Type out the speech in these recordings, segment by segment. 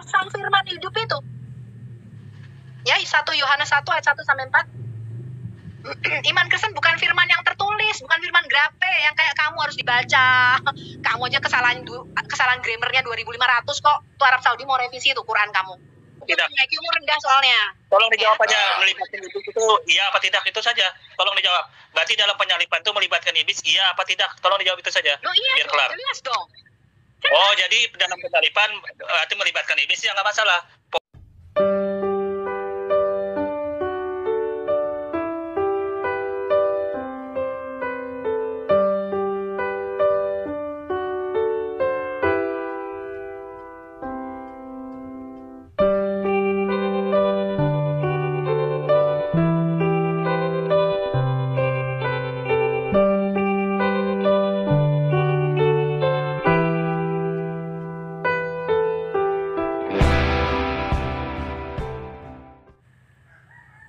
Sang firman hidup itu. Ya, 1 Yohanes 1 ayat 1 sampai 4. Iman Kristen bukan firman yang tertulis, bukan firman grape yang kayak kamu harus dibaca. Kamu aja kesalahan grammarnya 2.500 kok. Tuh Arab Saudi mau revisi tuh Quran kamu. Tidak. IQ-mu rendah soalnya. Tolong dijawab aja, melibatkan iblis itu iya apa tidak, itu saja. Tolong dijawab. Berarti dalam penyalipan itu melibatkan iblis iya apa tidak? Tolong dijawab itu saja. Loh, iya biar dong, kelar. jelas dong. Oh, jadi dalam penyalipan berarti melibatkan iblis ya nggak masalah.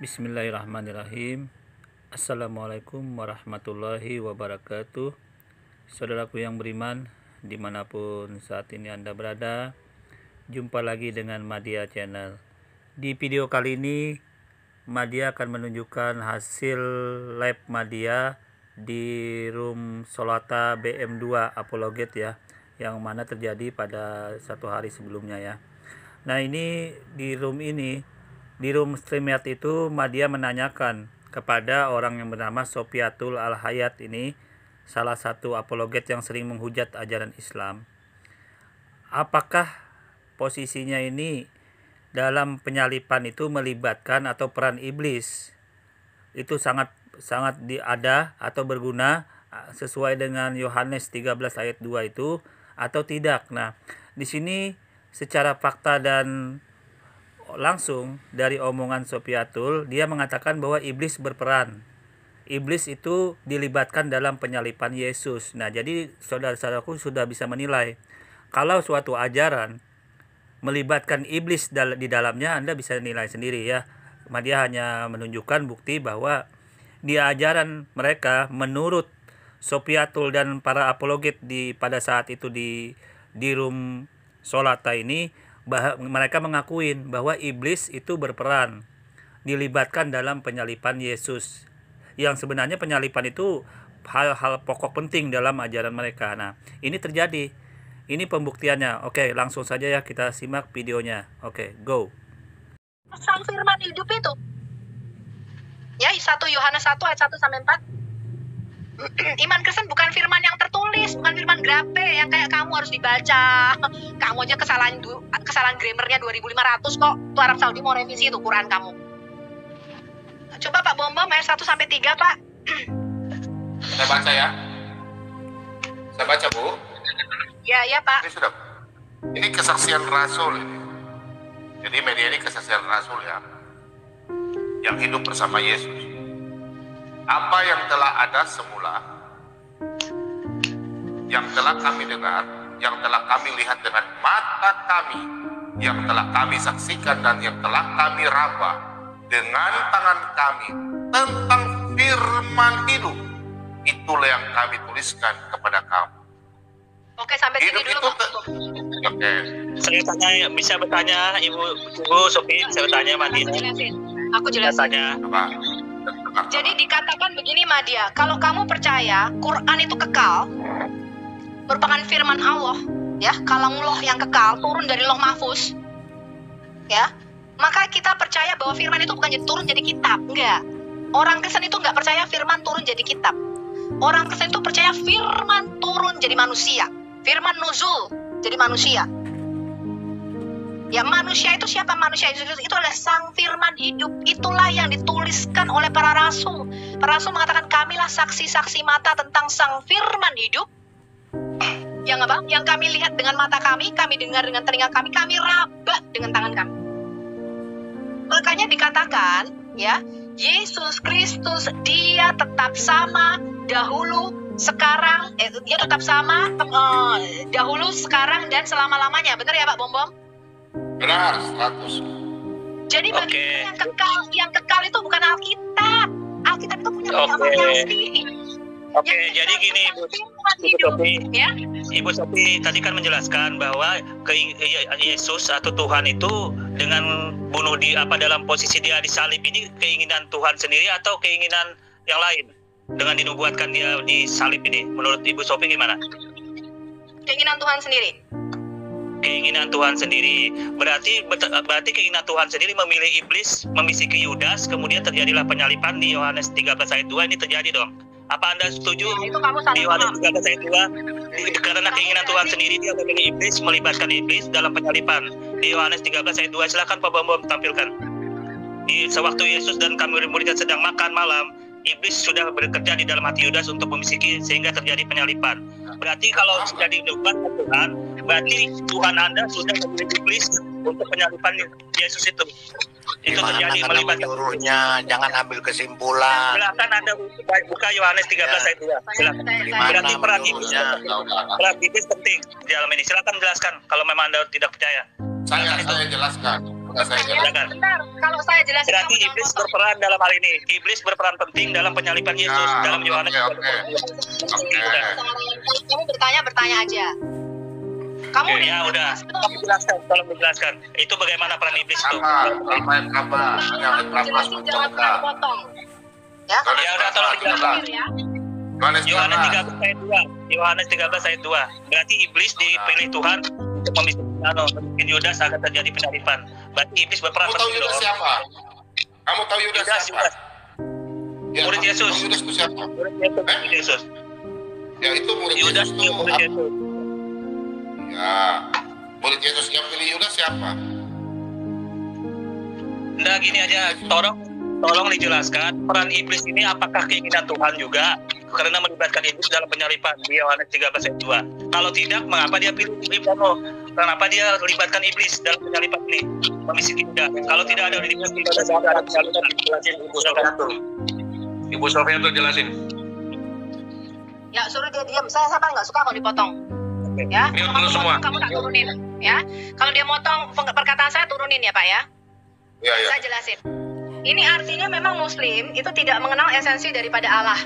Bismillahirrahmanirrahim. Assalamualaikum warahmatullahi wabarakatuh. Saudaraku yang beriman, dimanapun saat ini Anda berada, jumpa lagi dengan Madya Channel. Di video kali ini Madya akan menunjukkan hasil lab Madya di room Solata BM2 Apologet ya, yang mana terjadi pada 1 hari sebelumnya ya. Nah, ini di room StreamYard itu Madya menanyakan kepada orang yang bernama Sofiatul Al-Hayat, ini salah satu apologet yang sering menghujat ajaran Islam. Apakah posisinya ini dalam penyalipan itu melibatkan atau peran iblis itu sangat ada atau berguna sesuai dengan Yohanes 13 ayat 2 itu atau tidak? Nah, di sini secara fakta dan langsung dari omongan Sofiatul, dia mengatakan bahwa iblis berperan. Iblis itu dilibatkan dalam penyalipan Yesus. Nah, jadi saudara-saudaraku sudah bisa menilai kalau suatu ajaran melibatkan iblis di dalamnya, Anda bisa nilai sendiri ya. Madya hanya menunjukkan bukti bahwa di ajaran mereka menurut Sofiatul dan para apologet pada saat itu di room Solata ini, mereka mengakuin bahwa iblis itu berperan, dilibatkan dalam penyalipan Yesus, yang sebenarnya penyalipan itu hal-hal pokok penting dalam ajaran mereka. Nah, ini terjadi, ini pembuktiannya. Oke, langsung saja ya kita simak videonya. Oke, go. Sang firman hidup itu. Ya, 1 Yohanes 1 ayat 1 sampai 4. Iman Kristen bukan firman yang tertulis, bukan firman grape yang kayak kamu harus dibaca. Kamu aja kesalahan grammarnya 2.500 kok. Tuh Arab Saudi mau revisi tuh Quran kamu. Coba Pak Bom ayat 1 sampai 3, Pak. Saya baca ya. Saya baca, Bu. Ya, Pak. Ini sudah. Ini kesaksian Rasul ini. Jadi media ini kesaksian Rasul ya. Yang hidup bersama Yesus. Apa yang telah ada semula, yang telah kami dengar, yang telah kami lihat dengan mata kami, yang telah kami saksikan dan yang telah kami raba dengan tangan kami tentang firman hidup, itulah yang kami tuliskan kepada kamu. Oke, sampai Hidup sini dulu, itu Pak. Oke. Saya tanya, bisa bertanya Ibu Sofi, saya bertanya Madya. Aku jelasin. Tanya. Apa? Jadi dikatakan begini Madya, kalau kamu percaya Quran itu kekal, merupakan firman Allah, ya, kalamullah yang kekal, turun dari Loh Mahfuz, ya, maka kita percaya bahwa firman itu bukan turun jadi kitab, enggak. Orang Kristen itu enggak percaya firman turun jadi kitab. Orang Kristen itu percaya firman turun jadi manusia, firman nuzul jadi manusia. Ya, manusia itu siapa? Manusia itu adalah sang firman hidup. Itulah yang dituliskan oleh para rasul. Para rasul mengatakan kamilah saksi-saksi mata tentang sang firman hidup. Yang apa? Yang kami lihat dengan mata kami dengar dengan telinga kami raba dengan tangan kami. Makanya dikatakan, ya, Yesus Kristus dia tetap sama dahulu, sekarang, dia tetap sama dahulu, sekarang dan selama-lamanya. Benar ya Pak Bom? Benar, 100. Jadi bagi yang kekal itu bukan Alkitab. Alkitab itu punya penyampaian sendiri. Oke, jadi gini Bu Sofi, ya. Ibu Sofi tadi kan menjelaskan bahwa Yesus atau Tuhan itu dengan bunuh di dalam posisi dia disalib ini keinginan Tuhan sendiri atau keinginan yang lain dengan dinubuatkan dia disalib ini. Menurut Ibu Sofi gimana? Keinginan Tuhan sendiri. Keinginan Tuhan sendiri. Berarti keinginan Tuhan sendiri memilih iblis, membisiki Yudas, kemudian terjadilah penyaliban di Yohanes 13 ayat 2 ini terjadi dong. Apa Anda setuju? Itu kamu salah Di Yohanes paham. 13 ayat 2 karena keinginan Tuhan sendiri dia memilih iblis, melibatkan iblis dalam penyaliban. Di Yohanes 13 ayat 2 silakan Pak Bambang tampilkan. Di sewaktu Yesus dan kami murid sedang makan malam, iblis sudah bekerja di dalam hati Yudas untuk membisiki sehingga terjadi penyaliban. Berarti kalau sudah dinubuatkan Tuhan, berarti Tuhan Anda sudah memilih iblis untuk penyaliban Yesus itu. Itu terjadi melibatkan menyuruhnya, jangan ambil kesimpulan. Silakan Anda buka Yohanes 13 ayat 2. Silakan. Berarti peran iblis penting di dalam ini. Silakan jelaskan kalau memang Anda tidak percaya. Saya jelaskan. Saya jelaskan. Bentar, kalau saya jelasin Berarti kamu iblis jangan potong. berperan dalam hal ini. Iblis berperan penting dalam penyaliban Yesus dalam Yohanes. Kamu bertanya aja. Kamu Oke, ya udah. Kamu jelaskan, tolong dijelaskan. Itu bagaimana peran iblis itu? Jelasin jangan pernah potong. Ya. Ya udah, tolong dijelaskan. Ya. Yohanes 13 ayat 2. Yohanes 13 ayat 2. Berarti iblis dipilih Tuhan untuk membikin Yudas agar terjadi penyaliban. Berarti iblis berperan Kamu tahu penting. Yudas siapa? Kamu tahu Yudas siapa? Ya, Murid Yesus. tahu Yudas itu siapa? Murid Yesus. Ya itu murid Yudas Yesus itu itu. murid Yesus. Ya, murid Yesus yang pilih Yudas siapa? Nah gini aja, tolong dijelaskan peran iblis ini apakah keinginan Tuhan juga karena melibatkan iblis dalam penyaliban di Yohanes 13 ayat 2. Kalau tidak, mengapa dia pilih iblis? Kenapa dia melibatkan iblis dalam penyaliban ini? Membisiki juga. Kalau tidak ada iblis, tidak ada penyaliban. Jelasin Ibu Sofianto. Ibu Sofianto jelasin. Ya, suruh dia diam. Saya nggak suka kalau dipotong. Ya, Mute kalau dulu kamu semua. motong, kamu tak turunin. Ya, kalau dia motong perkataan saya turunin ya Pak ya. Ya, ya. Saya jelasin. Ini artinya memang Muslim itu tidak mengenal esensi daripada Allah.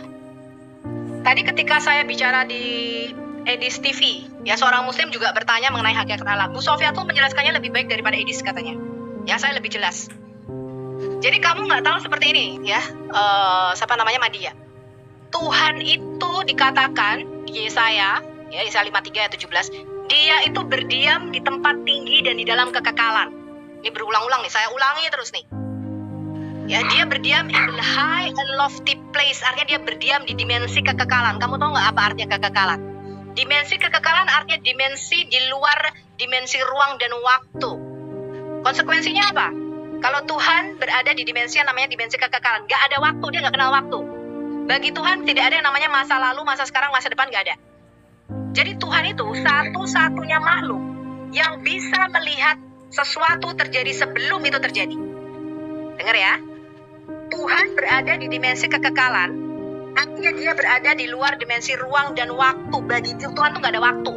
Tadi ketika saya bicara di Edis TV, ya seorang Muslim juga bertanya mengenai hakikat Allah. Bu Sofia tuh menjelaskannya lebih baik daripada Edis katanya. Ya, saya lebih jelas. Jadi kamu nggak tahu seperti ini, ya? Siapa namanya Madia? Tuhan itu dikatakan di Yesaya, ya Yesaya 53 ayat 17, dia itu berdiam di tempat tinggi dan di dalam kekekalan. Ini berulang-ulang nih, saya ulangi terus nih. Ya, dia berdiam in the high and lofty place, artinya dia berdiam di dimensi kekekalan. Kamu tahu nggak apa artinya kekekalan? Dimensi kekekalan artinya dimensi di luar dimensi ruang dan waktu. Konsekuensinya apa? Kalau Tuhan berada di dimensi yang namanya dimensi kekekalan, nggak ada waktu, dia nggak kenal waktu. Bagi Tuhan tidak ada yang namanya masa lalu, masa sekarang, masa depan, nggak ada. Jadi Tuhan itu satu-satunya makhluk yang bisa melihat sesuatu terjadi sebelum itu terjadi. Dengar ya, Tuhan berada di dimensi kekekalan, artinya dia berada di luar dimensi ruang dan waktu. Bagi Tuhan tuh nggak ada waktu.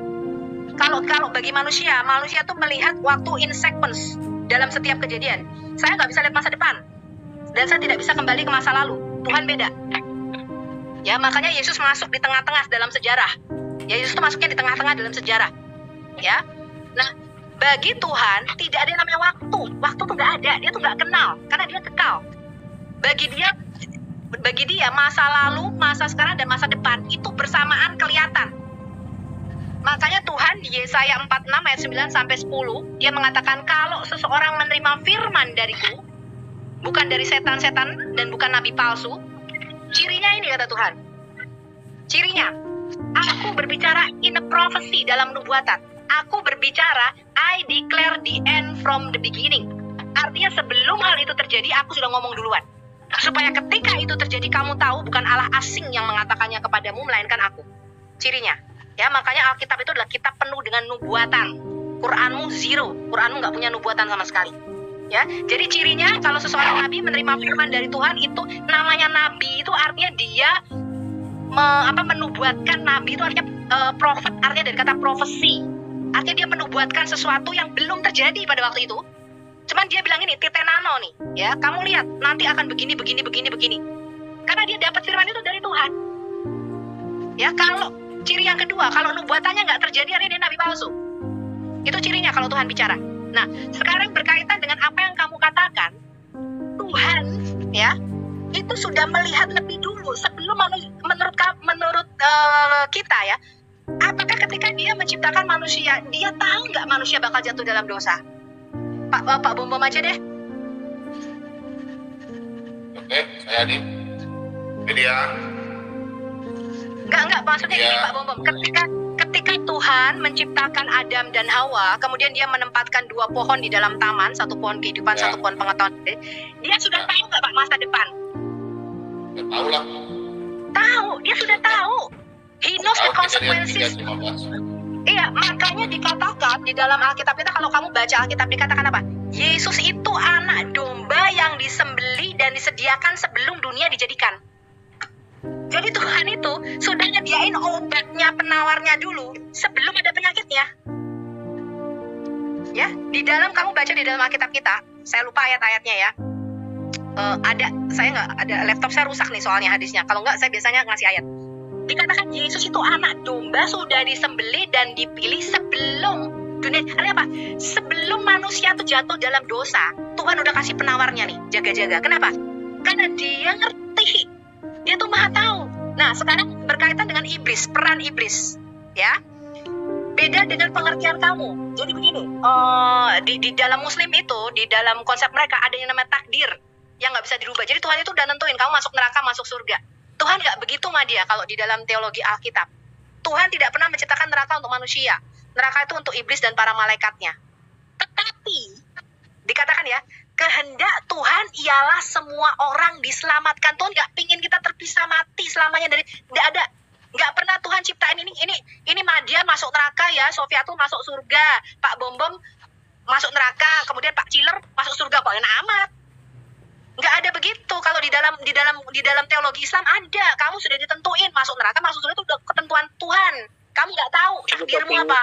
Kalau bagi manusia tuh melihat waktu in sequence dalam setiap kejadian. Saya nggak bisa lihat masa depan, dan saya tidak bisa kembali ke masa lalu. Tuhan beda. Ya, makanya Yesus masuk di tengah-tengah dalam sejarah. Ya, Yesus itu masuknya di tengah-tengah dalam sejarah. Ya, nah bagi Tuhan tidak ada yang namanya waktu. Waktu tuh nggak ada, dia tuh nggak kenal, karena dia kekal. Bagi dia masa lalu, masa sekarang dan masa depan itu bersamaan kelihatan. Makanya Tuhan di Yesaya 46 ayat 9 sampai 10 dia mengatakan kalau seseorang menerima firman dariku, bukan dari setan-setan dan bukan nabi palsu, cirinya ini kata Tuhan. Cirinya, aku berbicara in a prophecy dalam nubuatan. Aku berbicara, I declare the end from the beginning. Artinya sebelum hal itu terjadi, aku sudah ngomong duluan. Supaya ketika itu terjadi, kamu tahu bukan Allah asing yang mengatakannya kepadamu, melainkan aku. Cirinya. Ya, makanya Alkitab itu adalah kitab penuh dengan nubuatan. Quranmu zero. Quranmu nggak punya nubuatan sama sekali. Ya, jadi cirinya kalau seseorang nabi menerima firman dari Tuhan, itu namanya nabi, itu artinya dia menubuatkan. Nabi itu artinya prophet, artinya dari kata profesi. Artinya dia menubuatkan sesuatu yang belum terjadi pada waktu itu. Cuman dia bilang ini, titenano nih, ya, kamu lihat nanti akan begini. Karena dia dapat firman itu dari Tuhan. Ya, kalau ciri yang kedua, kalau nubuatannya nggak terjadi, artinya dia nabi palsu. Itu cirinya kalau Tuhan bicara. Nah, sekarang berkaitan dengan apa yang kamu katakan, Tuhan ya itu sudah melihat lebih dulu sebelum menurut kita ya. Apakah ketika dia menciptakan manusia, dia tahu nggak manusia bakal jatuh dalam dosa? Pak Bom aja deh. Oke, saya di media. Enggak, maksudnya gini Pak Bom. Ketika Tuhan menciptakan Adam dan Hawa, kemudian dia menempatkan 2 pohon di dalam taman, 1 pohon kehidupan, 1 pohon pengetahuan. Dia sudah tahu nggak Pak masa depan? Ya, tahu lah. Tahu, dia sudah tahu. He knows the consequences. 3:15. Iya, makanya dikatakan di dalam Alkitab kita, kalau kamu baca Alkitab dikatakan apa? Yesus itu anak domba yang disembelih dan disediakan sebelum dunia dijadikan. Jadi Tuhan itu sudah nyediain obatnya, penawarnya dulu sebelum ada penyakitnya. Ya, di dalam kamu baca di dalam Alkitab kita, saya lupa ayat-ayatnya ya. Saya nggak ada, laptop saya rusak nih soalnya hadisnya. Kalau nggak, saya biasanya ngasih ayat. Dikatakan Yesus itu anak domba sudah disembelih dan dipilih sebelum dunia. Artinya apa? Sebelum manusia itu jatuh dalam dosa, Tuhan udah kasih penawarnya nih, jaga-jaga. Kenapa? Karena dia ngerti. Dia tuh maha tahu. Nah, sekarang berkaitan dengan iblis, peran iblis, ya. Beda dengan pengertian kamu. Jadi begini, di dalam Muslim itu, di dalam konsep mereka ada yang namanya takdir yang nggak bisa dirubah. Jadi Tuhan itu udah nentuin kamu masuk neraka, masuk surga. Tuhan nggak begitu Madia kalau di dalam teologi Alkitab. Tuhan tidak pernah menciptakan neraka untuk manusia. Neraka itu untuk iblis dan para malaikatnya. Tetapi dikatakan ya, kehendak Tuhan ialah semua orang diselamatkan. Tuhan nggak pingin kita terpisah mati selamanya dari, nggak pernah Tuhan ciptain ini Madia masuk neraka ya, Sofiatul masuk surga, Pak Bom masuk neraka, kemudian Pak Ciler masuk surga, kok enak amat. Nggak ada begitu. Kalau di dalam teologi Islam ada, kamu sudah ditentuin masuk neraka, masuk surga itu udah ketentuan Tuhan. Kamu nggak tahu takdirmu apa.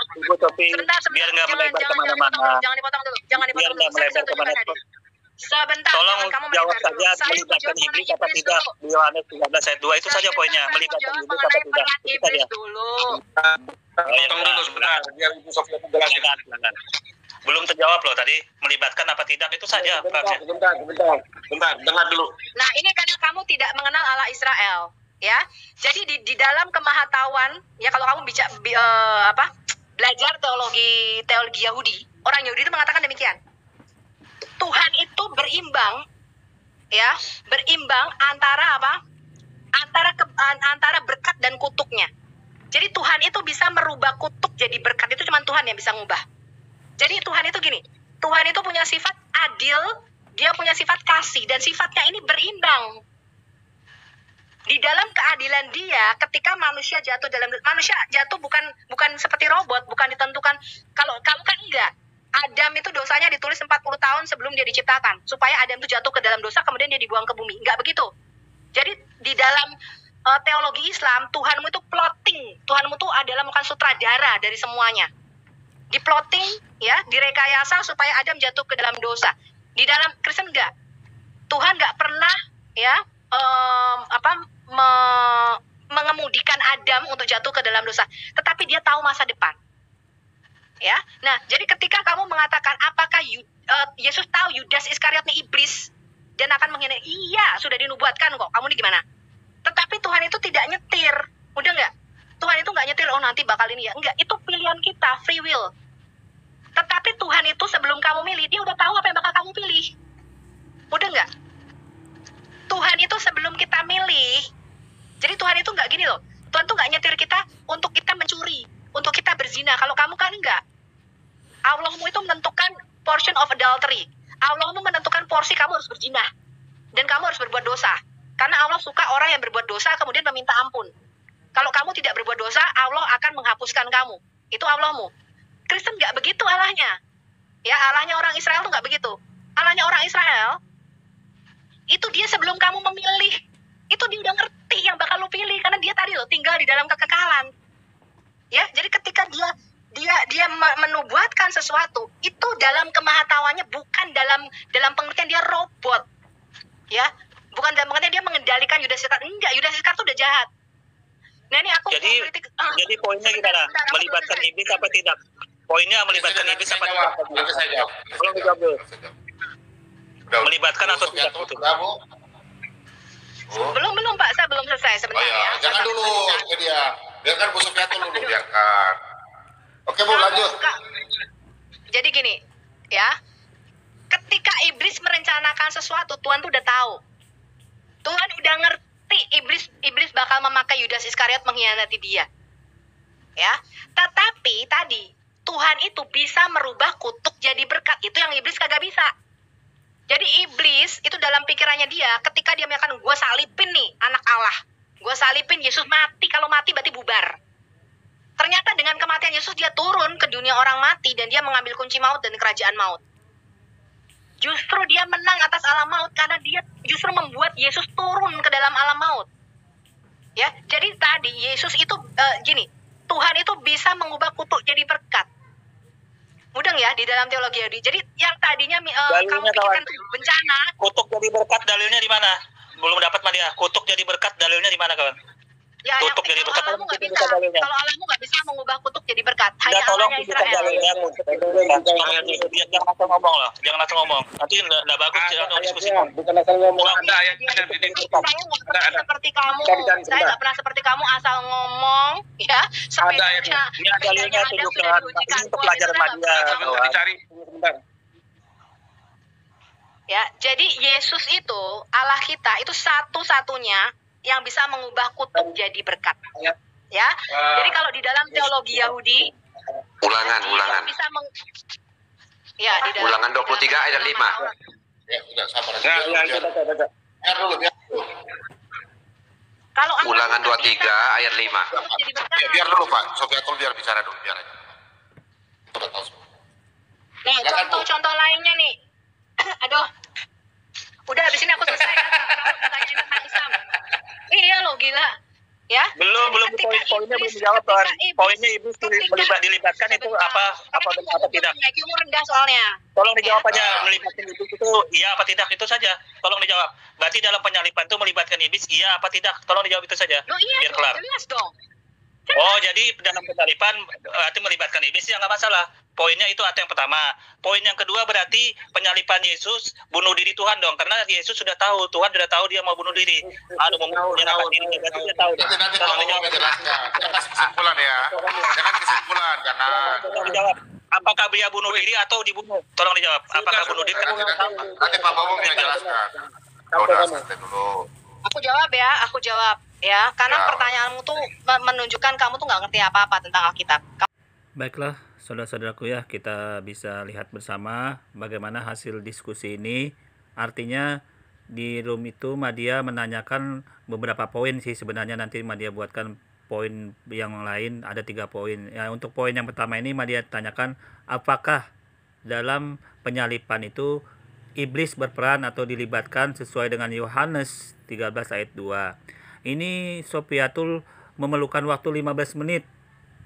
Sebentar, biar nggak melebar kemana-mana. Jangan dipotong dulu. Sebentar, tolong kamu jawab saja, melibatkan iblis apa tidak di Yohanes 13 ayat 2 itu saja poinnya, melibatkan iblis apa tidak. Itu saja. Potong dulu sebentar, biar Ibu Sofia menjelaskan. Jangan. Belum terjawab loh tadi, melibatkan apa tidak itu saja. Bentar, dengar dulu. Nah, ini karena kamu tidak mengenal Allah Israel, ya. Jadi di dalam kemahatauan, ya kalau kamu belajar teologi Yahudi, orang Yahudi itu mengatakan demikian. Tuhan itu berimbang, ya, berimbang antara apa? Antara berkat dan kutuknya. Jadi Tuhan itu bisa merubah kutuk jadi berkat, itu cuma Tuhan yang bisa ngubah. Jadi Tuhan itu gini, Tuhan itu punya sifat adil, dia punya sifat kasih, dan sifatnya ini berimbang. Di dalam keadilan dia, ketika manusia jatuh bukan seperti robot, bukan ditentukan. Kalau kamu kan enggak. Adam itu dosanya ditulis 40 tahun sebelum dia diciptakan, supaya Adam itu jatuh ke dalam dosa, kemudian dia dibuang ke bumi. Enggak begitu. Jadi di dalam teologi Islam, Tuhanmu itu plotting. Tuhanmu itu adalah bukan sutradara dari semuanya. Diplotting, ya, direkayasa supaya Adam jatuh ke dalam dosa. Di dalam Kristen enggak. Tuhan enggak pernah, ya, mengemudikan Adam untuk jatuh ke dalam dosa. Tetapi dia tahu masa depan. Ya, nah, jadi ketika kamu mengatakan apakah Yesus tahu Yudas Iskariot ini iblis dan akan menghina, iya, sudah dinubuatkan kok. Kamu ini gimana? Tetapi Tuhan itu tidak nyetir, udah nggak? Tuhan itu nggak nyetir, oh nanti bakal ini ya. Enggak, itu pilihan kita, free will. Tetapi Tuhan itu sebelum kamu milih, dia udah tahu apa yang bakal kamu pilih. Udah nggak? Tuhan itu sebelum kita milih, jadi Tuhan itu nggak gini loh. Tuhan tuh nggak nyetir kita untuk kita mencuri, untuk kita berzina. Kalau kamu kan enggak. Allahmu itu menentukan portion of adultery. Allahmu menentukan porsi kamu harus berzina. Dan kamu harus berbuat dosa. Karena Allah suka orang yang berbuat dosa kemudian meminta ampun. Kalau kamu tidak berbuat dosa, Allah akan menghapuskan kamu. Itu Allahmu. Kristen nggak begitu Allahnya. Ya, Allahnya orang Israel tuh nggak begitu. Allahnya orang Israel, itu dia sebelum kamu memilih, itu dia udah ngerti yang bakal lu pilih. Karena dia tadi loh tinggal di dalam kekekalan. Ya, jadi ketika dia menubuatkan sesuatu, itu dalam kemahatauannya, bukan dalam pengertian dia robot. Ya, bukan dalam pengertian dia mengendalikan Yudas Iskariot. Enggak, Yudas Iskariot itu udah jahat. Nah ini aku Jadi poinnya gimana? Melibatkan iblis apa tidak? Poinnya melibatkan iblis apa tidak? Nanti saya jawab. Tolong dijawab dulu. Udah, Melibatkan atau tidak? Sudah, Bu? Oh. Belum Pak, saya belum selesai Oh sebenarnya. ya, jangan dulu ke dia. Biarkan Bu Sufiatul dulu, biarkan. Oke Bu, lanjut. Jadi gini, ya. Ketika iblis merencanakan sesuatu, Tuhan tuh udah tahu. Tuhan udah ngerti iblis bakal memakai Yudas Iskariot mengkhianati dia. Ya. Tetapi tadi Tuhan itu bisa merubah kutuk jadi berkat. Itu yang iblis kagak bisa. Jadi iblis itu dalam pikirannya dia, ketika dia mengatakan gue salipin nih anak Allah, gue salipin Yesus mati, kalau mati berarti bubar. Ternyata dengan kematian Yesus dia turun ke dunia orang mati dan dia mengambil kunci maut dan kerajaan maut. Justru dia menang atas alam maut karena dia justru membuat Yesus turun ke dalam alam maut. Ya, jadi tadi Yesus itu gini, Tuhan itu bisa mengubah kutuk jadi berkat. Mudeng ya di dalam teologi Yahudi. Jadi yang tadinya kamu pikirkan bencana. Kutuk jadi berkat dalilnya di mana? Belum dapat Madia. Kutuk jadi berkat dalilnya di mana kawan? Ya, kutuk jadi berkat. Kalau Allahmu nggak bisa, kalau Allahmu nggak bisa mengubah kutuk jadi berkat. Hanya Allahnya Israel. Jangan langsung ngomong lah. Jangan langsung ngomong. Nanti nggak bagus jangan diskusi. Bukan asal ngomong. Ada ayatnya. Saya nggak pernah seperti kamu. Saya nggak pernah seperti kamu asal ngomong, ya. Ada ayatnya. Ini dalilnya tunjukkan. Ini untuk pelajaran Madia. Dicari sebentar. Ya, jadi Yesus itu Allah kita itu satu-satunya yang bisa mengubah kutuk jadi berkat. Ya. Jadi kalau di dalam teologi Yahudi Ulangan. Bisa ya, di dalam Ulangan 23 ayat 5. Ya, udah sabar aja. Biar dulu. Kalau Ulangan 23 ayat 5. Ya, biar dulu Pak. Sufiatul biar bicara dulu, biar aja. Itu udah tahu semua. Nah, contoh-contoh lainnya nih. Aduh. Udah habis ini aku selesai pertanyaan tentang Islam. Iya lo gila. Ya. Belum poinnya belum dijawab Tuhan. Poinnya iblis dilibatkan itu apa tidak? IQ-mu rendah soalnya. Tolong dijawab aja, melibatkan iblis itu iya apa tidak, itu saja. Tolong dijawab. Berarti dalam penyalipan itu melibatkan iblis iya apa tidak? Tolong dijawab itu saja. Loh, iya, biar kelar. Jelas dong. Oh, jadi dalam penyalipan berarti melibatkan iblis ya nggak masalah. Poinnya itu yang pertama. Poin yang kedua berarti penyalipan Yesus bunuh diri Tuhan dong, karena Yesus sudah tahu, Tuhan sudah tahu dia mau bunuh diri. Mau menyerahkan diri, berarti dia tahu. Nanti kalau mau menjelaskan, jangan kasih kesimpulan ya. Jangan kesimpulan, jangan. Tolong dijawab. Apakah dia bunuh diri atau dibunuh? Tolong dijawab. Apakah bunuh diri? Nanti Pak Bobo menjelaskan. Udah santai dulu. Aku jawab ya, karena pertanyaanmu tuh menunjukkan kamu tuh nggak ngerti apa-apa tentang Alkitab. Baiklah, saudara-saudaraku ya, kita bisa lihat bersama bagaimana hasil diskusi ini. Artinya di room itu Madia menanyakan beberapa poin sih, sebenarnya nanti Madia buatkan poin yang lain, ada 3 poin. Ya, untuk poin yang pertama ini Madia tanyakan apakah dalam penyalipan itu iblis berperan atau dilibatkan sesuai dengan Yohanes 13 ayat 2. Ini Sufiatul memerlukan waktu 15 menit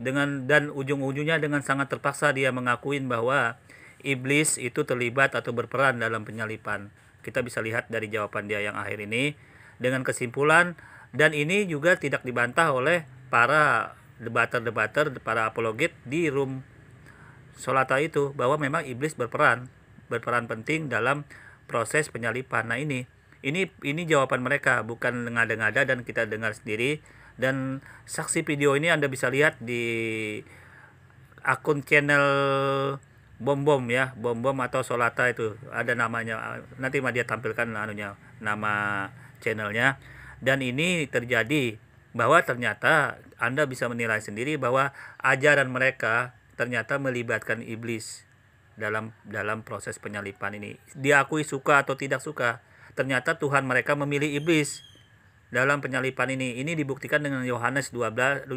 dan ujung-ujungnya dengan sangat terpaksa dia mengakuin bahwa iblis itu terlibat atau berperan dalam penyalipan. Kita bisa lihat dari jawaban dia yang akhir ini dengan kesimpulan, dan ini juga tidak dibantah oleh para debater-debater, para apologet di room Solata itu, bahwa memang iblis berperan penting dalam proses penyalipan. Nah, ini jawaban mereka, bukan ngada-ngada dan kita dengar sendiri. Dan saksi video ini Anda bisa lihat di akun channel Bom ya, Bom atau Solata itu ada namanya. Nanti Madia tampilkan nama channelnya. Dan ini terjadi bahwa ternyata Anda bisa menilai sendiri bahwa ajaran mereka ternyata melibatkan iblis dalam proses penyalipan ini. Diakui suka atau tidak suka, ternyata Tuhan mereka memilih iblis dalam penyalipan ini. Ini dibuktikan dengan Yohanes 13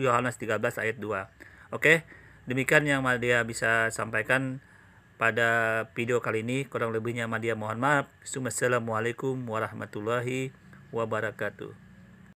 ayat 2. Oke, demikian yang Madia bisa sampaikan pada video kali ini. Kurang lebihnya Madia mohon maaf. Assalamualaikum warahmatullahi wabarakatuh.